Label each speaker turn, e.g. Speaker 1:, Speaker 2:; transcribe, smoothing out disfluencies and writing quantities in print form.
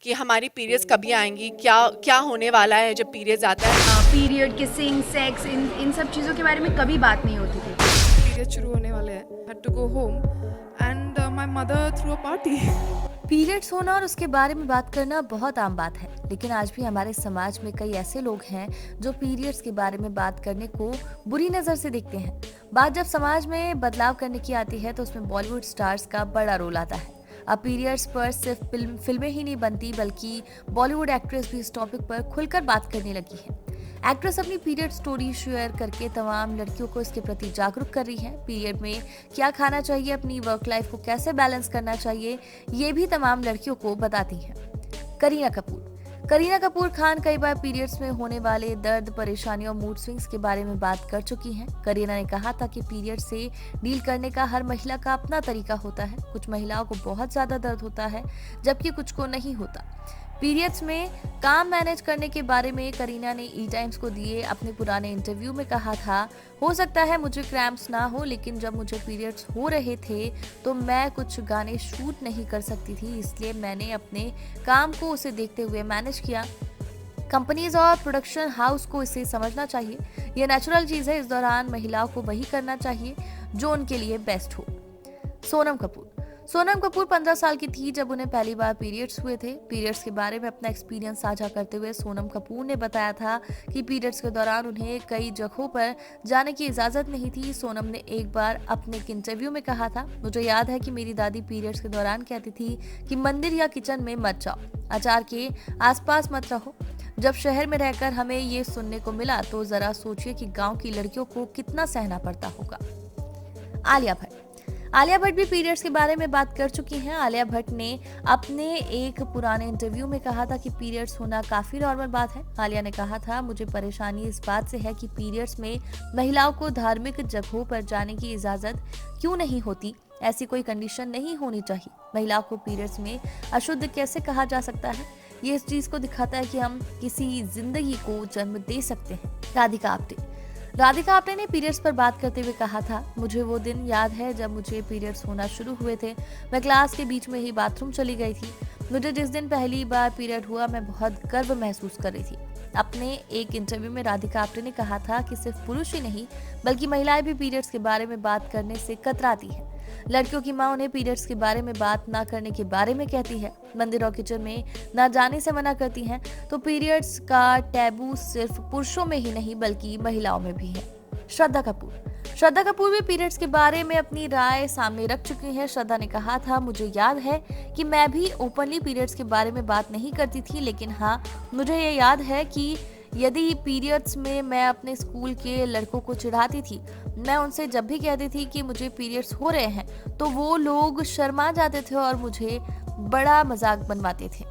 Speaker 1: कि हमारी पीरियड्स कभी आएंगी, क्या क्या होने वाला है जब पीरियड्स आता है।
Speaker 2: पीरियड, किसिंग, सेक्स, इन सब चीज़ों के बारे में कभी बात नहीं होती थी।
Speaker 3: पीरियड शुरू होने वाले हैं, had to go home and my mother threw a party.
Speaker 4: Periods होना और उसके बारे में बात करना बहुत आम बात है, लेकिन आज भी हमारे समाज में कई ऐसे लोग हैं जो पीरियड्स के बारे में बात करने को बुरी नजर से देखते हैं। बात जब समाज में बदलाव करने की आती है तो उसमें बॉलीवुड स्टार्स का बड़ा रोल आता है। अब पीरियड्स पर सिर्फ फिल्में ही नहीं बनती, बल्कि बॉलीवुड एक्ट्रेस भी इस टॉपिक पर खुलकर बात करने लगी है। एक्ट्रेस अपनी पीरियड स्टोरी शेयर करके तमाम लड़कियों को इसके प्रति जागरूक कर रही है। पीरियड में क्या खाना चाहिए, अपनी वर्क लाइफ को कैसे बैलेंस करना चाहिए, ये भी तमाम लड़कियों को बताती है। करीना कपूर खान कई बार पीरियड्स में होने वाले दर्द, परेशानी और मूड स्विंग्स के बारे में बात कर चुकी हैं। करीना ने कहा था कि पीरियड से डील करने का हर महिला का अपना तरीका होता है। कुछ महिलाओं को बहुत ज्यादा दर्द होता है, जबकि कुछ को नहीं होता। पीरियड्स में काम मैनेज करने के बारे में करीना ने ई टाइम्स को दिए अपने पुराने इंटरव्यू में कहा था, हो सकता है मुझे क्रैम्प्स ना हो, लेकिन जब मुझे पीरियड्स हो रहे थे तो मैं कुछ गाने शूट नहीं कर सकती थी, इसलिए मैंने अपने काम को उसे देखते हुए मैनेज किया। कंपनीज और प्रोडक्शन हाउस को इसे समझना चाहिए, यह नेचुरल चीज है। इस दौरान महिलाओं को वही करना चाहिए जो उनके लिए बेस्ट हो। सोनम कपूर 15 साल की थी जब उन्हें पहली बार पीरियड्स हुए थे। पीरियड्स के बारे में अपना एक्सपीरियंस साझा करते हुए सोनम कपूर ने बताया था कि पीरियड्स के दौरान उन्हें कई जगहों पर जाने की इजाजत नहीं थी। सोनम ने एक बार अपने एक इंटरव्यू में कहा था, मुझे याद है कि मेरी दादी पीरियड्स के दौरान कहती थी कि मंदिर या किचन में मत जाओ, अचार के आसपास मत रहो। जब शहर में रहकर हमें ये सुनने को मिला तो जरा सोचिए कि गाँव की लड़कियों को कितना सहना पड़ता होगा। आलिया भट्ट भी पीरियड्स के बारे में बात कर चुकी हैं। आलिया भट्ट ने अपने एक पुराने इंटरव्यू में कहा था कि पीरियड्स होना काफी नॉर्मल बात है। आलिया ने कहा था, मुझे परेशानी इस बात से है कि पीरियड्स में महिलाओं को धार्मिक जगहों पर जाने की इजाजत क्यों नहीं होती। ऐसी कोई कंडीशन नहीं होनी चाहिए। महिलाओं को पीरियड्स में अशुद्ध कैसे कहा जा सकता है? ये इस चीज को दिखाता है कि हम किसी जिंदगी को जन्म दे सकते हैं। राधिका आप्टे ने पीरियड्स पर बात करते हुए कहा था, मुझे वो दिन याद है जब मुझे पीरियड्स होना शुरू हुए थे। मैं क्लास के बीच में ही बाथरूम चली गई थी। मुझे जिस दिन पहली बार पीरियड हुआ मैं बहुत गर्व महसूस कर रही थी। अपने एक इंटरव्यू में राधिका आप्टे ने कहा था कि सिर्फ पुरुष ही नहीं बल्कि महिलाएं भी पीरियड्स के बारे में बात करने से कतराती हैं। लड़कियों की मां उन्हें पीरियड्स के बारे में बात ना करने के बारे में कहती है, मंदिर और किचन में ना जाने से मना करती हैं। तो पीरियड्स का टैबू सिर्फ पुरुषों में ही नहीं बल्कि महिलाओं में भी है। श्रद्धा कपूर भी पीरियड्स के बारे में अपनी राय सामने रख चुकी हैं। श्रद्धा ने कहा था, मुझे याद है कि मैं भी ओपनली पीरियड्स के बारे में बात नहीं करती थी, लेकिन हाँ, मुझे ये याद है कि यदि पीरियड्स में मैं अपने स्कूल के लड़कों को चिढ़ाती थी। मैं उनसे जब भी कहती थी कि मुझे पीरियड्स हो रहे हैं तो वो लोग शर्मा जाते थे और मुझे बड़ा मजाक बनवाते थे।